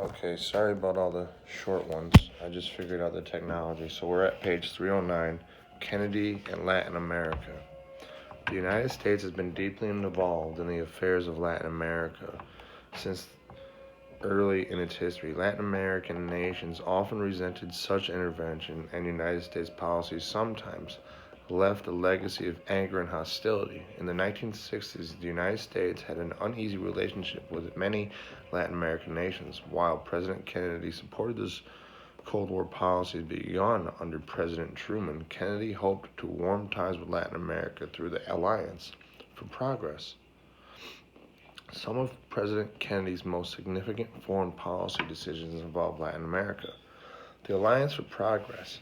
Okay, sorry about all the short ones. I just figured out the technology. So we're at page 309, Kennedy and Latin America. The United States has been deeply involved in the affairs of Latin America since early in its history. Latin American nations often resented such intervention, and United States policies sometimes left a legacy of anger and hostility. In the 1960s, the United States had an uneasy relationship with many Latin American nations. While President Kennedy supported this Cold War policy begun under President Truman, Kennedy hoped to warm ties with Latin America through the Alliance for Progress. Some of President Kennedy's most significant foreign policy decisions involved Latin America. The Alliance for Progress.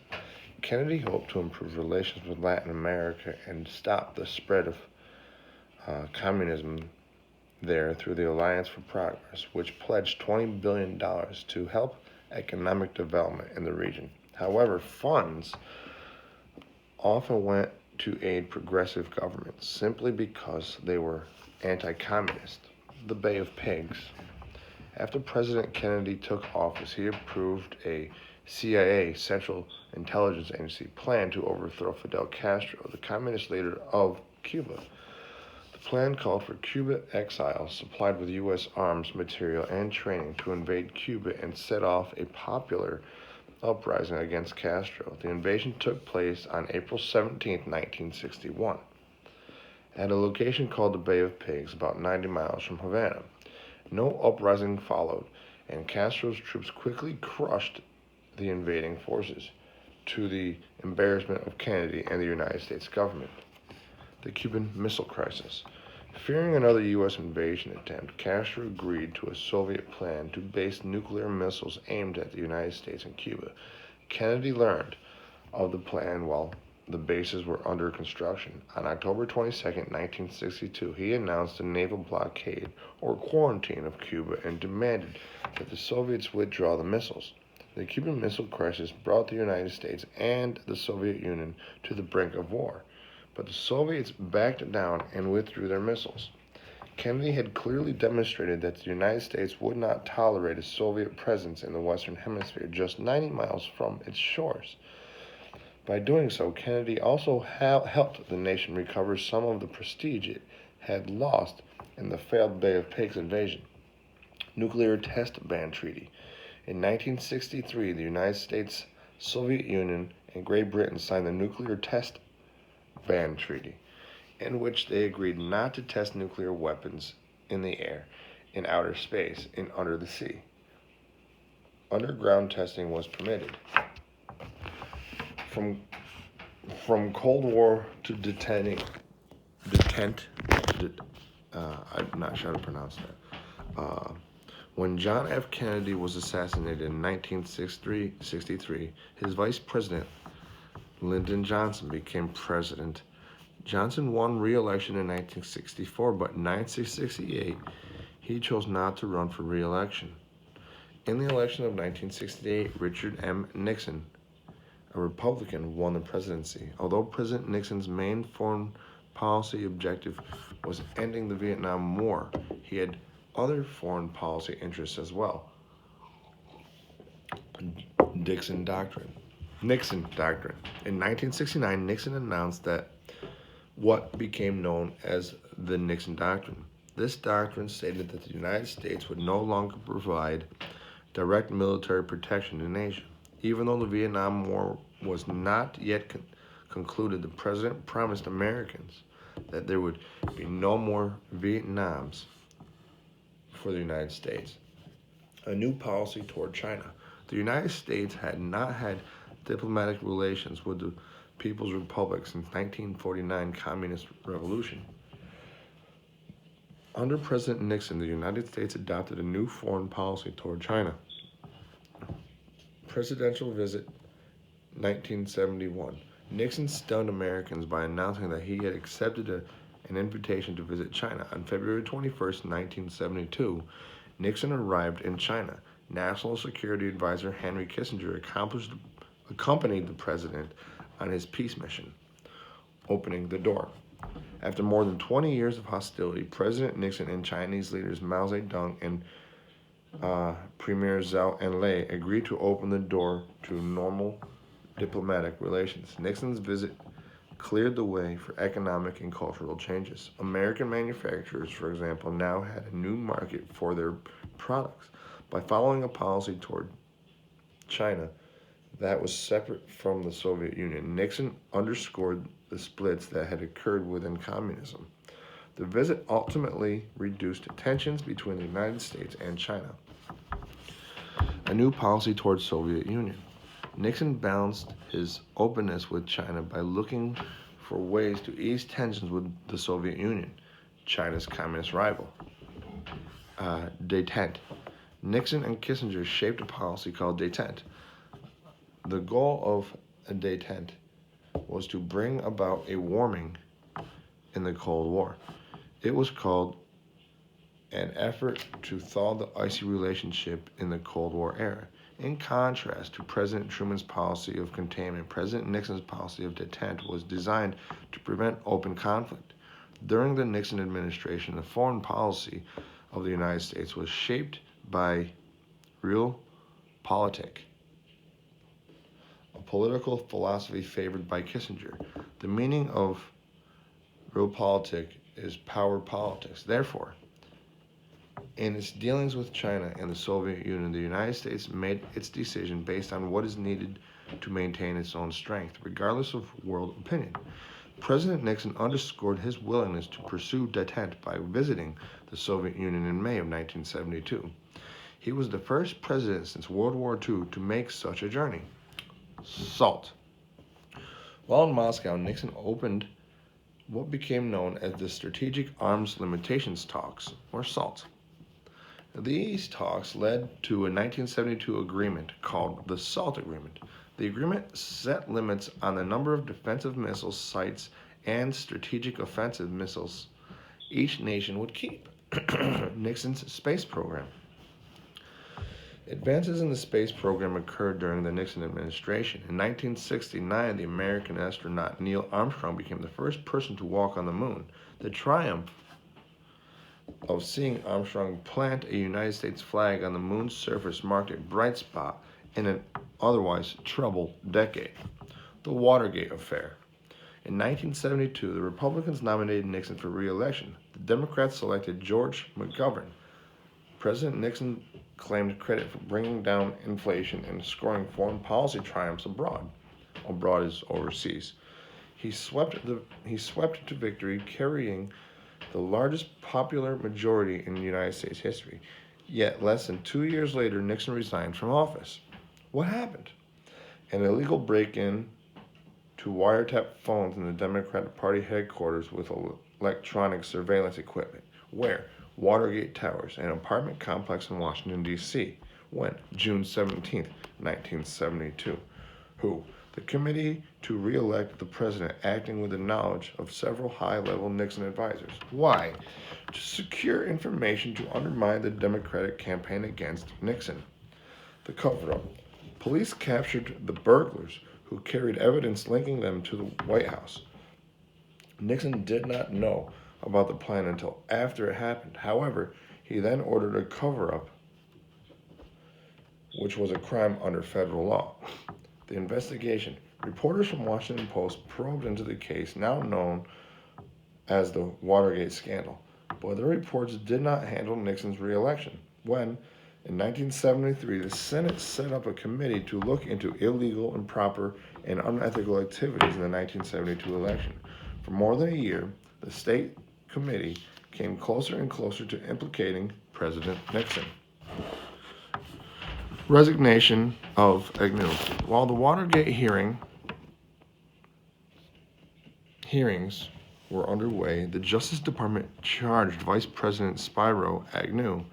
Kennedy hoped to improve relations with Latin America and stop the spread of communism there through the Alliance for Progress, which pledged $20 billion to help economic development in the region. However, funds often went to aid progressive governments simply because they were anti-communist. The Bay of Pigs. After President Kennedy took office, he approved a CIA, Central Intelligence Agency, plan to overthrow Fidel Castro, the communist leader of Cuba. The plan called for Cuban exiles supplied with U.S. arms, material, and training to invade Cuba and set off a popular uprising against Castro. The invasion took place on April 17, 1961, at a location called the Bay of Pigs, about 90 miles from Havana. No uprising followed, and Castro's troops quickly crushed the invading forces, to the embarrassment of Kennedy and the United States government. The Cuban Missile Crisis. Fearing another U.S. invasion attempt, Castro agreed to a Soviet plan to base nuclear missiles aimed at the United States and Cuba. Kennedy learned of the plan while the bases were under construction. On October 22, 1962, he announced a naval blockade or quarantine of Cuba and demanded that the Soviets withdraw the missiles. The Cuban Missile Crisis brought the United States and the Soviet Union to the brink of war, but the Soviets backed down and withdrew their missiles. Kennedy had clearly demonstrated that the United States would not tolerate a Soviet presence in the Western Hemisphere just 90 miles from its shores. By doing so, Kennedy also helped the nation recover some of the prestige it had lost in the failed Bay of Pigs invasion. Nuclear Test Ban Treaty. In 1963, the United States, Soviet Union, and Great Britain signed the Nuclear Test Ban Treaty, in which they agreed not to test nuclear weapons in the air, in outer space, and under the sea. Underground testing was permitted. From Cold War to I'm not sure how to pronounce that. When John F. Kennedy was assassinated in 1963, his vice president, Lyndon Johnson, became president. Johnson won re-election in 1964, but in 1968, he chose not to run for re-election. In the election of 1968, Richard M. Nixon, a Republican, won the presidency. Although President Nixon's main foreign policy objective was ending the Vietnam War, he had other foreign policy interests as well. Nixon Doctrine. In 1969, Nixon announced that what became known as the Nixon Doctrine. This doctrine stated that the United States would no longer provide direct military protection to Asia. Even though the Vietnam War was not yet concluded, the president promised Americans that there would be no more Vietnams for the United States. A new policy toward China. The United States had not had diplomatic relations with the People's Republic since 1949 Communist Revolution. Under President Nixon, the United States adopted a new foreign policy toward China. Presidential visit 1971. Nixon stunned Americans by announcing that he had accepted an invitation to visit China. On February 21, 1972, Nixon arrived in China. National Security Advisor Henry Kissinger accompanied the president on his peace mission, opening the door. After more than 20 years of hostility, President Nixon and Chinese leaders Mao Zedong and Premier Zhou Enlai agreed to open the door to normal diplomatic relations. Nixon's visit cleared the way for economic and cultural changes. American manufacturers, for example, now had a new market for their products. By following a policy toward China that was separate from the Soviet Union, Nixon underscored the splits that had occurred within communism. The visit ultimately reduced tensions between the United States and China. A new policy toward Soviet Union. Nixon balanced his openness with China by looking for ways to ease tensions with the Soviet Union, China's communist rival. Détente. Nixon and Kissinger shaped a policy called détente. The goal of a détente was to bring about a warming in the Cold War. It was called an effort to thaw the icy relationship in the Cold War era. In contrast to President Truman's policy of containment, President Nixon's policy of détente was designed to prevent open conflict. During the Nixon administration, the foreign policy of the United States was shaped by realpolitik, a political philosophy favored by Kissinger. The meaning of realpolitik is power politics. Therefore, in its dealings with China and the Soviet Union, the United States made its decision based on what is needed to maintain its own strength, regardless of world opinion. President Nixon underscored his willingness to pursue détente by visiting the Soviet Union in May of 1972. He was the first president since World War II to make such a journey. SALT. While in Moscow, Nixon opened what became known as the Strategic Arms Limitations Talks, or SALT. These talks led to a 1972 agreement called the SALT Agreement. The agreement set limits on the number of defensive missile sites and strategic offensive missiles each nation would keep. Nixon's space program. Advances in the space program occurred during the Nixon administration. In 1969, the American astronaut Neil Armstrong became the first person to walk on the moon. The triumph of seeing Armstrong plant a United States flag on the moon's surface marked a bright spot in an otherwise troubled decade. The Watergate Affair. In 1972, the Republicans nominated Nixon for re-election. The Democrats selected George McGovern. President Nixon claimed credit for bringing down inflation and scoring foreign policy triumphs abroad. Abroad is overseas. He swept to victory, carrying the largest popular majority in United States history. Yet, less than 2 years later, Nixon resigned from office. What happened? An illegal break-in to wiretap phones in the Democratic Party headquarters with electronic surveillance equipment. Where? Watergate Towers, an apartment complex in Washington, D.C. When? June 17, 1972. Who? The committee to re-elect the president, acting with the knowledge of several high-level Nixon advisors. Why? To secure information to undermine the Democratic campaign against Nixon. The cover-up. Police captured the burglars who carried evidence linking them to the White House. Nixon did not know about the plan until after it happened. However, he then ordered a cover-up, which was a crime under federal law. The investigation. Reporters from Washington Post probed into the case, now known as the Watergate scandal, but the reports did not handle Nixon's re-election. When, in 1973, the Senate set up a committee to look into illegal, improper, and unethical activities in the 1972 election. For more than a year, the state committee came closer and closer to implicating President Nixon. Resignation of Agnew. While the Watergate hearings were underway, the Justice Department charged Vice President Spiro Agnew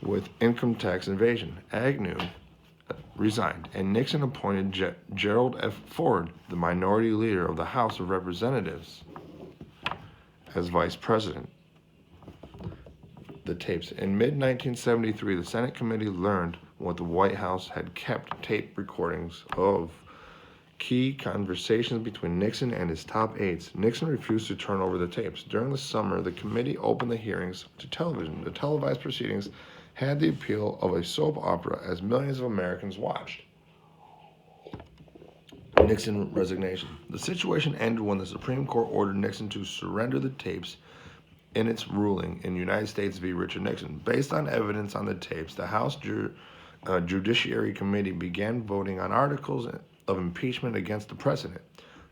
with income tax evasion. Agnew resigned, and Nixon appointed Gerald F. Ford, the minority leader of the House of Representatives, as vice president. The tapes. In mid-1973, the Senate committee learned what the White House had kept tape recordings of key conversations between Nixon and his top aides. Nixon refused to turn over the tapes. During the summer, the committee opened the hearings to television. The televised proceedings had the appeal of a soap opera as millions of Americans watched. Nixon resignation. The situation ended when the Supreme Court ordered Nixon to surrender the tapes in its ruling in United States v. Richard Nixon. Based on evidence on the tapes, the House Judiciary Committee began voting on articles of impeachment against the president.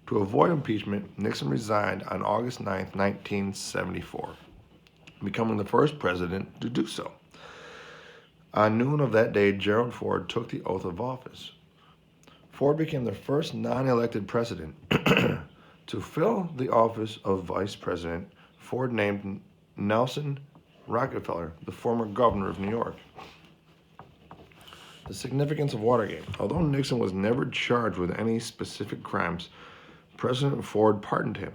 To avoid impeachment, Nixon resigned on August 9, 1974, becoming the first president to do so. On noon of that day, Gerald Ford took the oath of office. Ford became the first non-elected president to fill the office of vice president. Ford named Nelson Rockefeller, the former governor of New York. The significance of Watergate. Although Nixon was never charged with any specific crimes, President Ford pardoned him.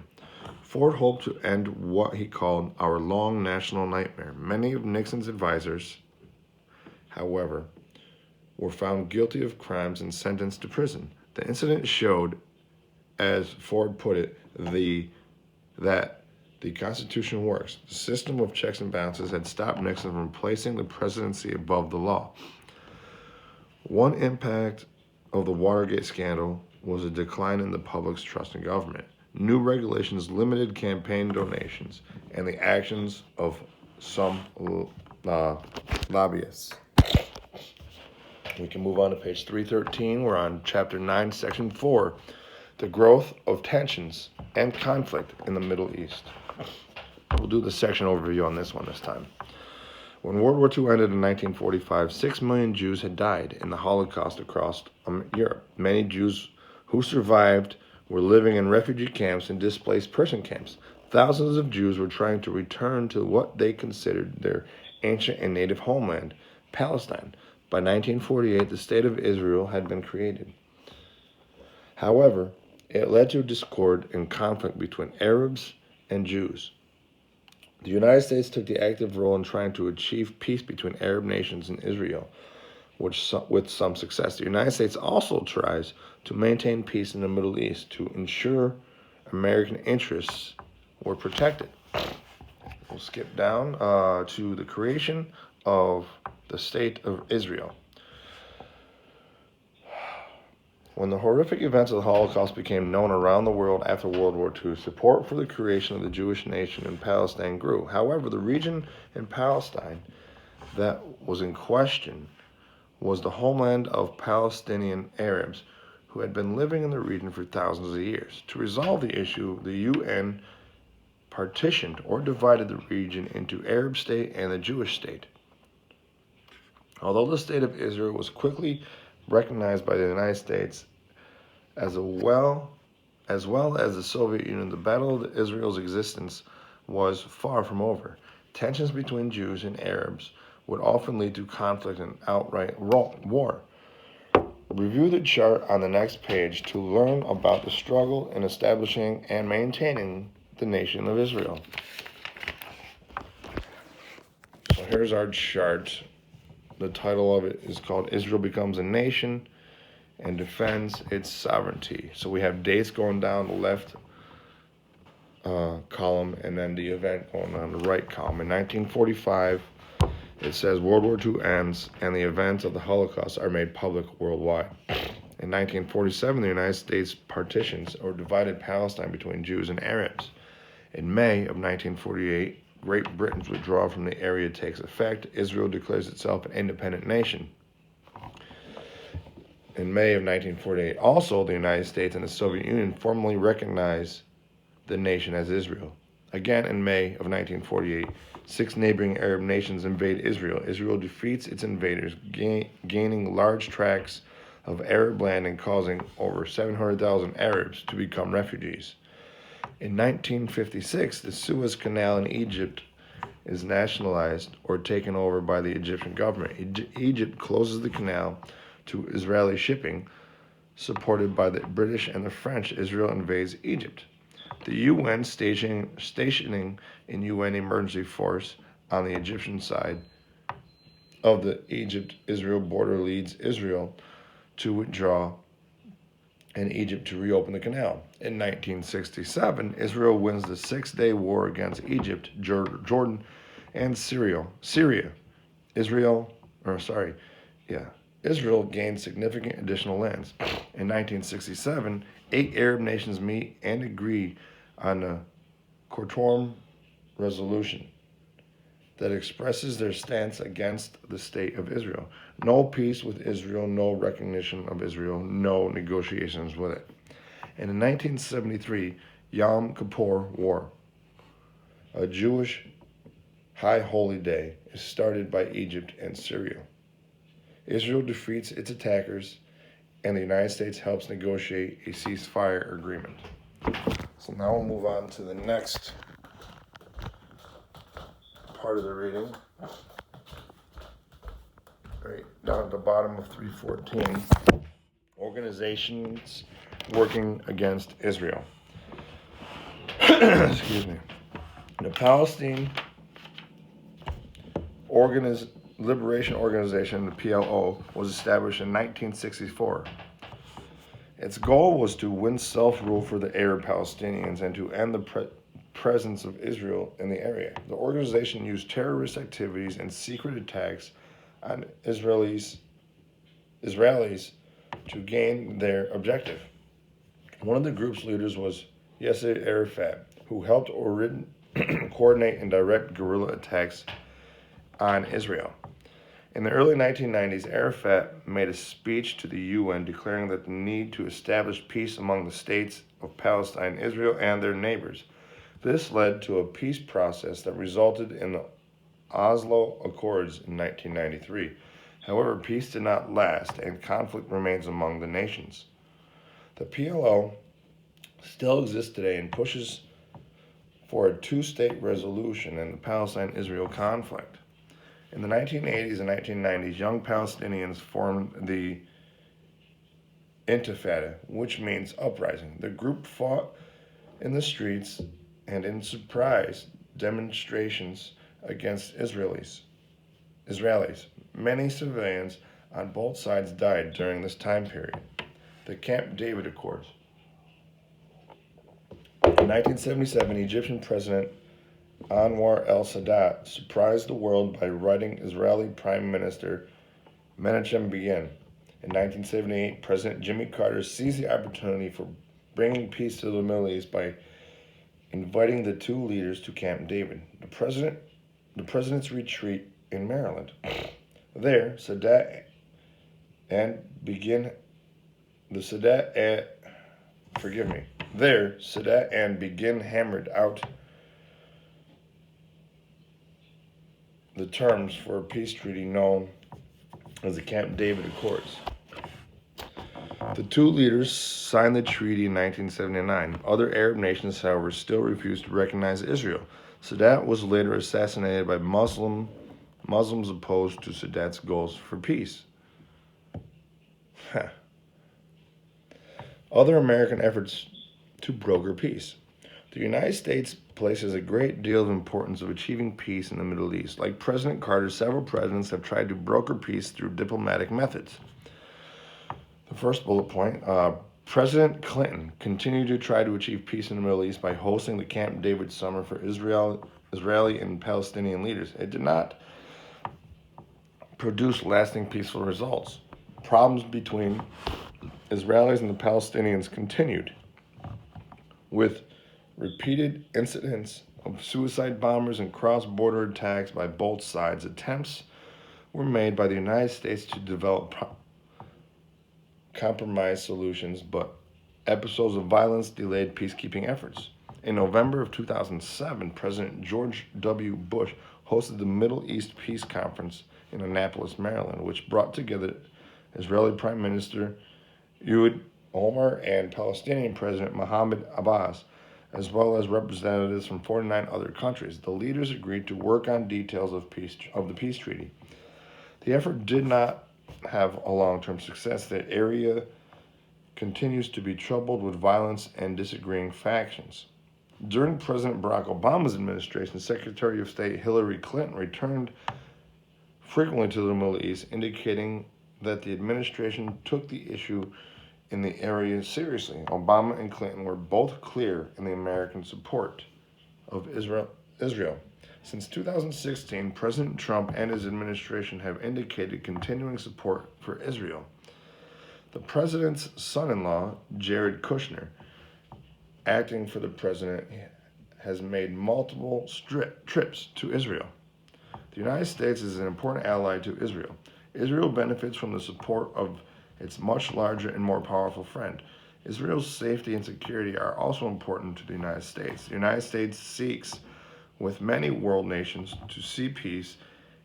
Ford hoped to end what he called our long national nightmare. Many of Nixon's advisors, however, were found guilty of crimes and sentenced to prison. The incident showed, as Ford put it, that the Constitution works. The system of checks and balances had stopped Nixon from placing the presidency above the law. One impact of the Watergate scandal was a decline in the public's trust in government. New regulations limited campaign donations and the actions of some lobbyists. We can move on to page 313. We're on chapter 9, section 4, the growth of tensions and conflict in the Middle East. We'll do the section overview on this one this time. When World War II ended in 1945, 6 million Jews had died in the Holocaust across Europe. Many Jews who survived were living in refugee camps and displaced person camps. Thousands of Jews were trying to return to what they considered their ancient and native homeland, Palestine. By 1948, the State of Israel had been created. However, it led to discord and conflict between Arabs and Jews. The United States took the active role in trying to achieve peace between Arab nations and Israel, with some success. The United States also tries to maintain peace in the Middle East to ensure American interests were protected. We'll skip down to the creation of the State of Israel. When the horrific events of the Holocaust became known around the world after World War II, support for the creation of the Jewish nation in Palestine grew. However, the region in Palestine that was in question was the homeland of Palestinian Arabs who had been living in the region for thousands of years. To resolve the issue, the UN partitioned or divided the region into Arab state and the Jewish state. Although the State of Israel was quickly recognized by the United States as well as the Soviet Union, the battle of Israel's existence was far from over. Tensions between Jews and Arabs would often lead to conflict and outright war. Review the chart on the next page to learn about the struggle in establishing and maintaining the nation of Israel. So here's our chart. The title of it is called Israel Becomes a Nation and Defends Its Sovereignty. So we have dates going down the left column and then the event going on the right column. In 1945, it says World War II ends and the events of the Holocaust are made public worldwide. In 1947, the United States partitions or divided Palestine between Jews and Arabs. In May of 1948, Great Britain's withdrawal from the area takes effect. Israel declares itself an independent nation. In May of 1948, also the United States and the Soviet Union formally recognize the nation as Israel. Again, in May of 1948, 6 neighboring Arab nations invade Israel. Israel defeats its invaders, gaining large tracts of Arab land and causing over 700,000 Arabs to become refugees. In 1956, the Suez Canal in Egypt is nationalized or taken over by the Egyptian government. Egypt closes the canal to Israeli shipping, supported by the British and the French. Israel invades Egypt. The UN stationing in UN emergency force on the Egyptian side of the Egypt-Israel border leads Israel to withdraw and Egypt to reopen the canal. In 1967, Israel wins the 6-day war against Egypt, Jordan, and Syria. Israel, or sorry, yeah, Israel gained significant additional lands. In 1967, 8 Arab nations meet and agree on the Khartoum Resolution that expresses their stance against the state of Israel. No peace with Israel, no recognition of Israel, no negotiations with it. And in 1973, Yom Kippur War, a Jewish high holy day, is started by Egypt and Syria. Israel defeats its attackers, and the United States helps negotiate a ceasefire agreement. So now we'll move on to the next part of the reading. Right down at the bottom of 314, organizations working against Israel. Excuse me. The Palestine Liberation Organization, the PLO, was established in 1964. Its goal was to win self-rule for the Arab Palestinians and to end the presence of Israel in the area. The organization used terrorist activities and secret attacks on Israelis to gain their objective. One of the group's leaders was Yasser Arafat, who helped coordinate and direct guerrilla attacks on Israel. In the early 1990s, Arafat made a speech to the UN declaring that the need to establish peace among the states of Palestine, Israel, and their neighbors. This led to a peace process that resulted in the Oslo Accords in 1993. However, peace did not last, and conflict remains among the nations. The PLO still exists today and pushes for a two-state resolution in the Palestine-Israel conflict. In the 1980s and 1990s, young Palestinians formed the Intifada, which means uprising. The group fought in the streets and in surprise demonstrations against Israelis. Many civilians on both sides died during this time period. The Camp David Accords. In 1977, Egyptian President Anwar el-Sadat surprised the world by writing Israeli Prime Minister Menachem Begin. In 1978, President Jimmy Carter seized the opportunity for bringing peace to the Middle East by inviting the two leaders to Camp David, the president's retreat in Maryland. There, Sadat and Begin hammered out the terms for a peace treaty known as the Camp David Accords. The two leaders signed the treaty in 1979. Other Arab nations, however, still refused to recognize Israel. Sadat was later assassinated by Muslims opposed to Sadat's goals for peace. Other American efforts to broker peace. The United States places a great deal of importance of achieving peace in the Middle East. Like President Carter, several presidents have tried to broker peace through diplomatic methods. The first bullet point, President Clinton continued to try to achieve peace in the Middle East by hosting the Camp David Summer for Israeli and Palestinian leaders. It did not produce lasting peaceful results. Problems between Israelis and the Palestinians continued, with repeated incidents of suicide bombers and cross-border attacks by both sides. Attempts were made by the United States to develop compromise solutions, but episodes of violence delayed peacekeeping efforts. In November of 2007, President George W. Bush hosted the Middle East Peace Conference in Annapolis, Maryland, which brought together Israeli Prime Minister Ehud Olmert and Palestinian President Mahmoud Abbas, as well as representatives from 49 other countries. The leaders agreed to work on details of the peace treaty. The effort did not have a long-term success. The area continues to be troubled with violence and disagreeing factions. During President Barack Obama's administration, Secretary of State Hillary Clinton returned frequently to the Middle East, indicating that the administration took the issue in the area seriously. Obama and Clinton were both clear in the American support of Israel. Since 2016, President Trump and his administration have indicated continuing support for Israel. The president's son-in-law, Jared Kushner, acting for the president, has made multiple trips to Israel. The United States is an important ally to Israel. Israel benefits from the support of its much larger and more powerful friend. Israel's safety and security are also important to the United States. The United States seeks, with many world nations, to see peace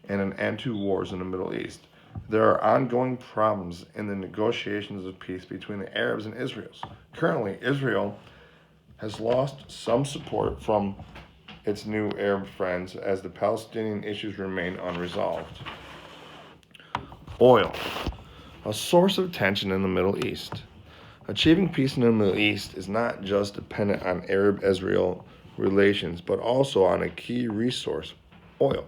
and an end to wars in the Middle East. There are ongoing problems in the negotiations of peace between the Arabs and Israel. Currently, Israel has lost some support from its new Arab friends as the Palestinian issues remain unresolved. Oil, a source of tension in the Middle East. Achieving peace in the Middle East is not just dependent on Arab-Israel relations, but also on a key resource, oil.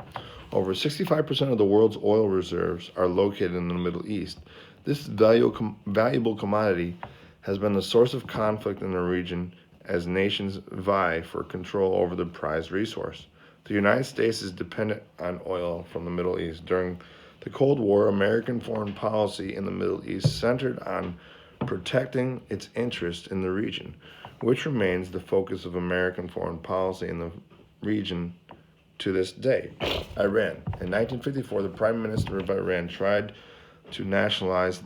Over 65% of the world's oil reserves are located in the Middle East. This valuable commodity has been the source of conflict in the region as nations vie for control over the prized resource. The United States is dependent on oil from the Middle East. During the Cold War, American foreign policy in the Middle East centered on protecting its interest in the region, which remains the focus of American foreign policy in the region to this day. Iran. In 1954, the Prime Minister of Iran tried to nationalize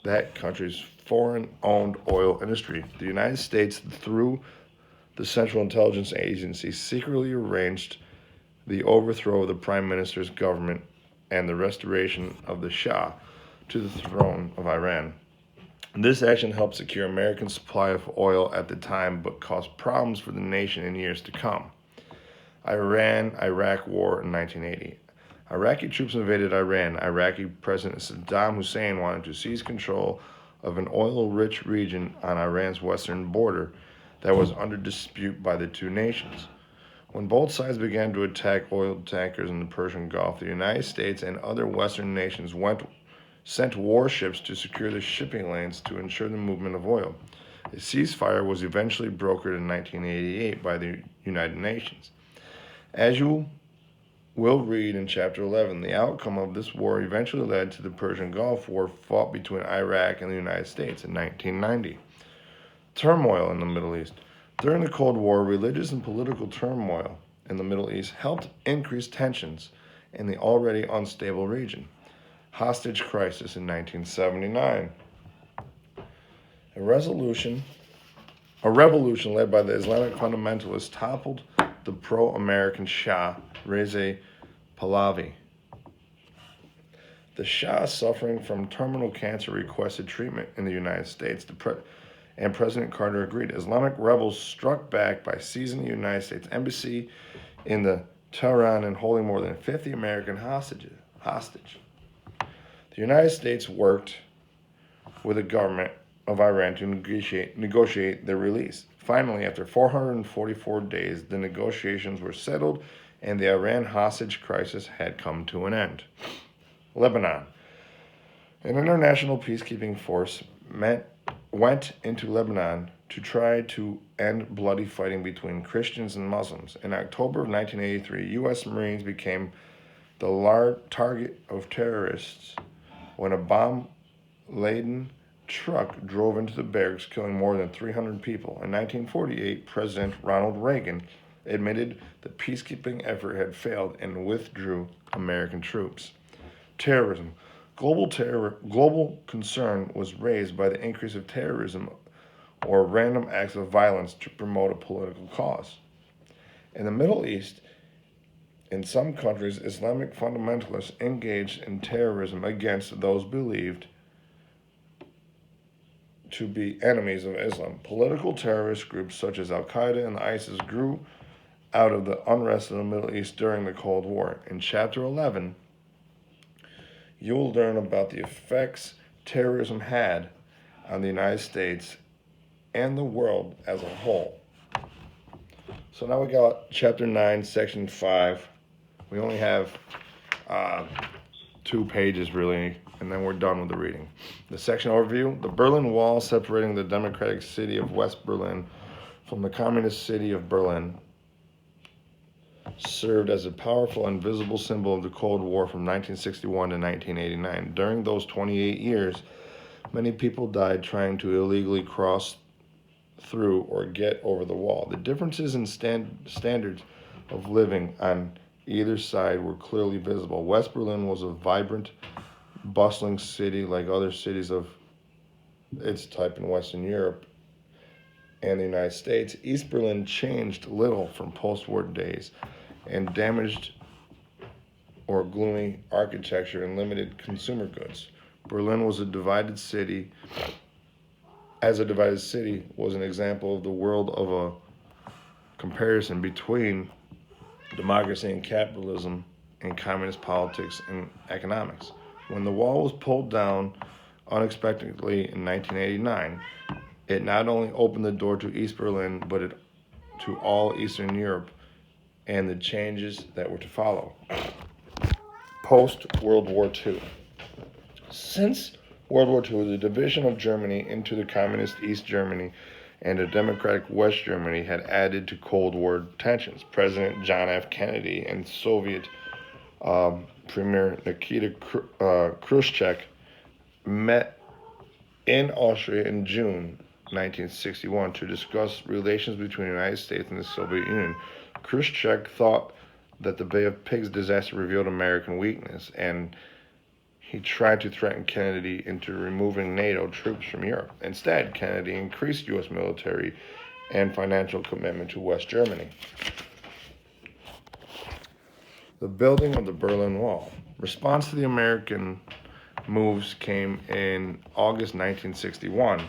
that country's foreign-owned oil industry. The United States, through the Central Intelligence Agency, secretly arranged the overthrow of the Prime Minister's government and the restoration of the Shah to the throne of Iran. This action helped secure American supply of oil at the time, but caused problems for the nation in years to come. Iran-Iraq War in 1980. Iraqi troops invaded Iran. Iraqi President Saddam Hussein wanted to seize control of an oil-rich region on Iran's western border that was under dispute by the two nations. When both sides began to attack oil tankers in the Persian Gulf, the United States and other Western nations sent warships to secure the shipping lanes to ensure the movement of oil. A ceasefire was eventually brokered in 1988 by the United Nations. As you will read in Chapter 11, the outcome of this war eventually led to the Persian Gulf War fought between Iraq and the United States in 1990. Turmoil in the Middle East. During the Cold War, religious and political turmoil in the Middle East helped increase tensions in the already unstable region. Hostage crisis in 1979. A revolution led by the Islamic fundamentalists toppled the pro-American Shah, Reza Pahlavi. The Shah, suffering from terminal cancer, requested treatment in the United States, and President Carter agreed. Islamic rebels struck back by seizing the United States Embassy in Tehran and holding more than 50 American hostage. The United States worked with the government of Iran to negotiate their release. Finally, after 444 days, the negotiations were settled and the Iran hostage crisis had come to an end. Lebanon. An international peacekeeping force went into Lebanon to try to end bloody fighting between Christians and Muslims. In October of 1983, U.S. Marines became the target of terrorists when a bomb-laden truck drove into the barracks, killing more than 300 people. In 1948, President Ronald Reagan admitted the peacekeeping effort had failed and withdrew American troops. Terrorism. Global concern was raised by the increase of terrorism or random acts of violence to promote a political cause. In the Middle East, in some countries, Islamic fundamentalists engaged in terrorism against those believed to be enemies of Islam. Political terrorist groups such as Al-Qaeda and ISIS grew out of the unrest in the Middle East during the Cold War. In Chapter 11, you will learn about the effects terrorism had on the United States and the world as a whole. So now we got Chapter 9, Section 5. We only have 2 pages, really, and then we're done with the reading. The section overview: the Berlin Wall separating the democratic city of West Berlin from the communist city of Berlin. served as a powerful and visible symbol of the Cold War from 1961 to 1989. During those 28 years, many people died trying to illegally cross through or get over the wall. The differences in standards of living on either side were clearly visible. West Berlin was a vibrant, bustling city like other cities of its type in Western Europe and the United States. East Berlin changed little from post war days and damaged or gloomy architecture and limited consumer goods. Berlin was a divided city. As a divided city was an example of the world of a comparison between democracy and capitalism and communist politics and economics. When the wall was pulled down unexpectedly in 1989, it not only opened the door to East Berlin, but to all Eastern Europe and the changes that were to follow. Post World War II. Since World War II, the division of Germany into the communist East Germany and a democratic West Germany had added to Cold War tensions. President John F. Kennedy and Soviet Premier Nikita Khrushchev met in Austria in June 1961 to discuss relations between the United States and the Soviet Union. Khrushchev thought that the Bay of Pigs disaster revealed American weakness, and he tried to threaten Kennedy into removing NATO troops from Europe. Instead, Kennedy increased U.S. military and financial commitment to West Germany. The building of the Berlin Wall. Response to the American moves came in August 1961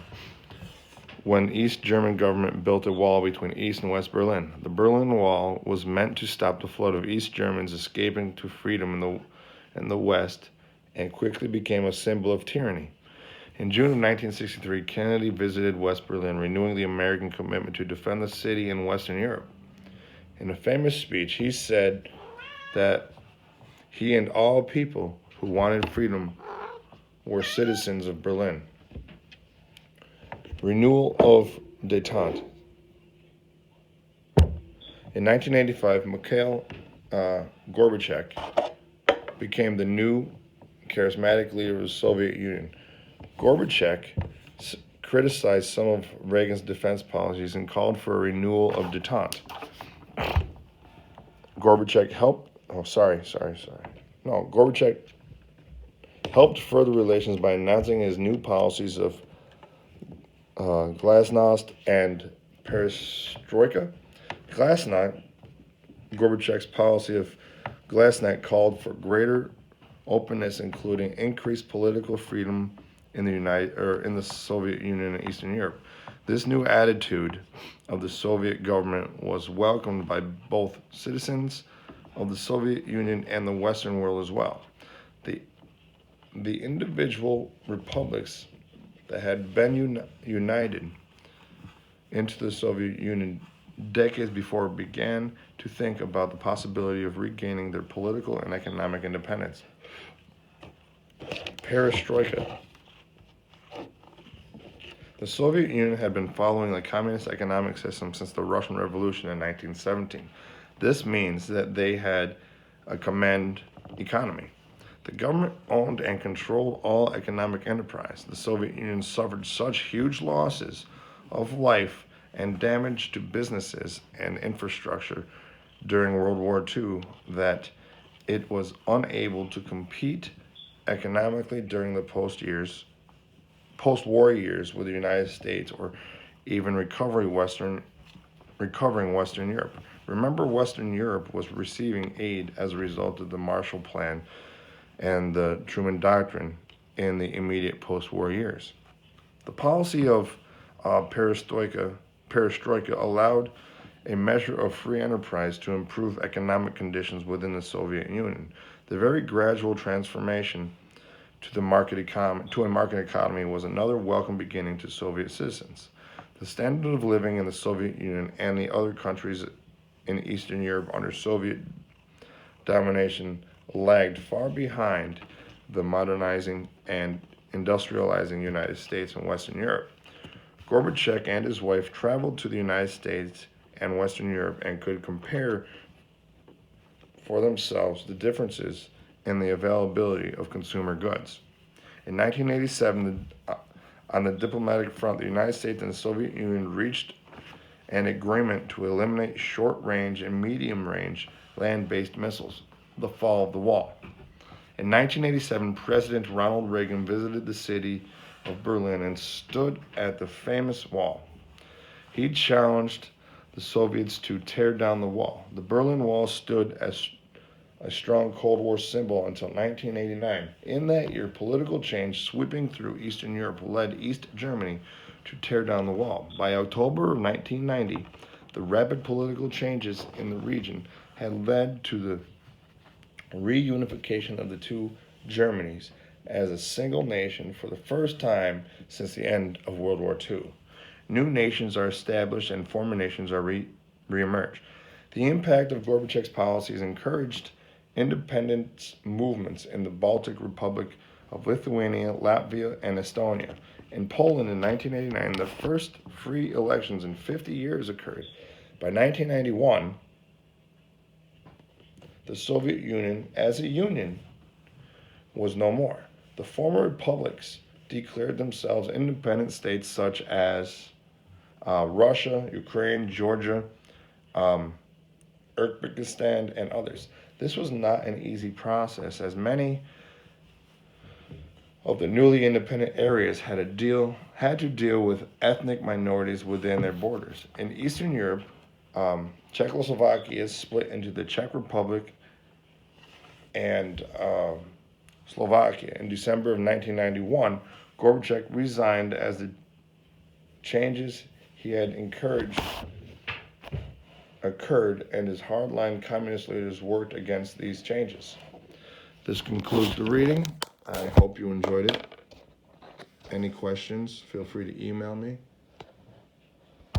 when East German government built a wall between East and West Berlin. The Berlin Wall was meant to stop the flood of East Germans escaping to freedom in the West and quickly became a symbol of tyranny. In June of 1963, Kennedy visited West Berlin, renewing the American commitment to defend the city in Western Europe. In a famous speech, he said that he and all people who wanted freedom were citizens of Berlin. Renewal of détente. In 1985, Mikhail Gorbachev became the new charismatic leader of the Soviet Union. Gorbachev criticized some of Reagan's defense policies and called for a renewal of détente. Gorbachev helped further relations by announcing his new policies of glasnost and perestroika. Gorbachev's policy of glasnost called for greater openness, including increased political freedom in the Soviet Union and Eastern Europe. This new attitude of the Soviet government was welcomed by both citizens of the Soviet Union and the Western world as well. The individual republics that had been united into the Soviet Union decades before began to think about the possibility of regaining their political and economic independence. Perestroika. The Soviet Union had been following the communist economic system since the Russian Revolution in 1917. This means that they had a command economy. The government owned and controlled all economic enterprise. The Soviet Union suffered such huge losses of life and damage to businesses and infrastructure during World War II that it was unable to compete economically during the post-war years with the United States or even recovering Western Europe. Remember, Western Europe was receiving aid as a result of the Marshall Plan and the Truman Doctrine in the immediate post-war years. The policy of perestroika allowed a measure of free enterprise to improve economic conditions within the Soviet Union. The very gradual transformation to a market economy was another welcome beginning to Soviet citizens. The standard of living in the Soviet Union and the other countries in Eastern Europe under Soviet domination lagged far behind the modernizing and industrializing United States and Western Europe. Gorbachev and his wife traveled to the United States and Western Europe and could compare for themselves the differences in the availability of consumer goods. In 1987, on the diplomatic front, the United States and the Soviet Union reached an agreement to eliminate short-range and medium-range land-based missiles, the fall of the wall. In 1987, President Ronald Reagan visited the city of Berlin and stood at the famous wall. He challenged the Soviets to tear down the wall. The Berlin Wall stood as a strong Cold War symbol until 1989. In that year, political change sweeping through Eastern Europe led East Germany to tear down the wall. By October of 1990, the rapid political changes in the region had led to the reunification of the two Germanys as a single nation for the first time since the end of World War II. New nations are established and former nations are reemerged. The impact of Gorbachev's policies encouraged independence movements in the Baltic Republic of Lithuania, Latvia, and Estonia. In Poland in 1989, the first free elections in 50 years occurred. By 1991, the Soviet Union as a union was no more. The former republics declared themselves independent states such as Russia, Ukraine, Georgia, Uzbekistan, and others. This was not an easy process, as many of the newly independent areas had to deal with ethnic minorities within their borders. In Eastern Europe, Czechoslovakia is split into the Czech Republic and Slovakia. In December of 1991, Gorbachev resigned as the changes he had encouraged occurred, and his hardline communist leaders worked against these changes. This concludes the reading. I hope you enjoyed it. Any questions, feel free to email me.